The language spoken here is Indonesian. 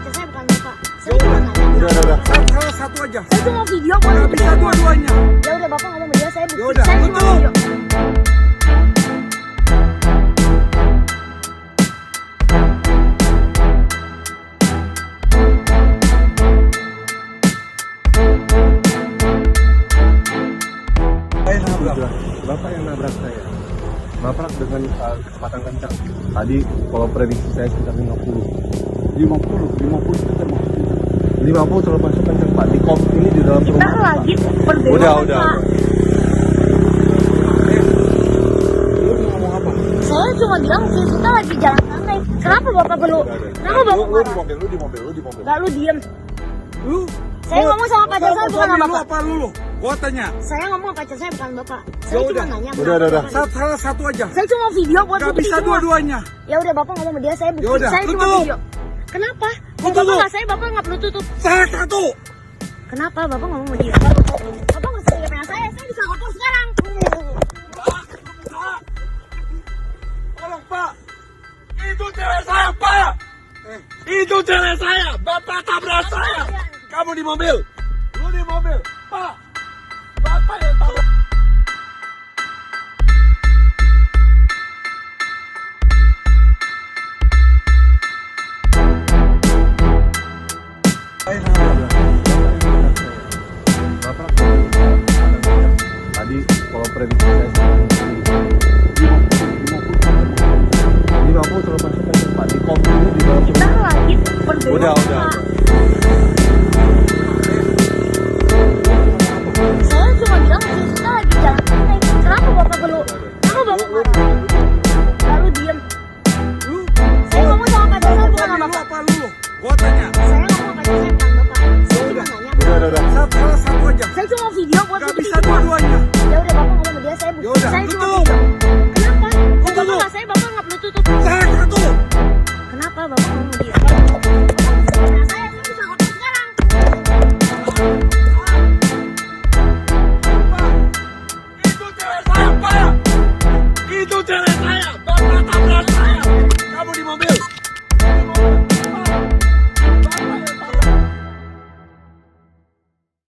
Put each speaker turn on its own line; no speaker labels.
pacar saya bukan bapak. Saya cuma nanya.
Udah. Salah satu aja.
Saya cuma video buat
Nggak bisa dua-duanya.
Ya udah bapak ngomong dia, saya bukti.
Yaudah,
Saya cuma
tutup.
video.
Bapak yang nabrak saya. Nabrak dengan kecepatan kencang. Tadi kalau prediksi saya sekitar 50 itu termasuk kencang. 50 termasuk kencang Pak. Di kop ini di dalam
Kita
rumah.
lagi berbeda.
Udah.
Pak.
Lu mau ngomong apa?
Saya cuma bilang kita lagi jalan santai. Kenapa bapak perlu? Kenapa bapak
Lu
marah?
di mobil.
Gak, lu diem.
Lu?
Saya ngomong sama pacar saya bukan sama
Lu
bapak.
apa lu? Gua tanya.
Saya ngomong sama pacar saya bukan bapak. Saya cuma nanya.
Udah.
Salah satu aja.
Saya cuma video buat
Nggak
bukti
bisa
semua.
dua-duanya.
Ya udah bapak ngomong sama dia, saya bukti.
Yaudah,
Saya cuma
tutup.
video. Kenapa?
Lu
Kalau bapak
tutup.
nggak saya, bapak nggak perlu tutup.
Salah satu.
Kenapa bapak ngomong sama dia? Bapak nggak usah pegang saya bisa lapor sekarang.
Tolong Pak. Itu cewek saya Pak. Itu cewek saya. Bapak tabrak saya. Kamu di mobil. Lu di mobil. Pak. Bapak yang tabrak.
Nabrak dengan kecepatan kencang. Tadi kalau prediksi saya sekitar 50 termasuk kencang Pak. Di kop ini di dalam
Kita
rumah.
lagi berbeda.
Udah.
Pak. Saya cuma bilang kita lagi jalan santai. Kenapa bapak perlu? Kenapa bapak marah? Lalu diem.
Lu?
Saya ngomong sama pacar saya bukan sama
Lu
bapak.
apa lu? Gua tanya.
Saya ngomong sama pacar saya bukan bapak. Saya cuma nanya.
Udah.
Salah satu aja.
Saya cuma video buat
Nggak
bukti
bisa
semua.
dua-duanya.
Ya udah bapak ngomong sama dia, saya bukti.
Yaudah,
Saya cuma
tutup.
video. Kenapa? Kalau bapak
tutup.
nggak saya, bapak nggak perlu tutup.
Salah satu.
Kenapa bapak ngomong sama dia? Nah, saya bisa lapor sekarang.
Itu cewek saya Pak. Itu cewek saya. Bapak tabrak saya. Kamu di mobil.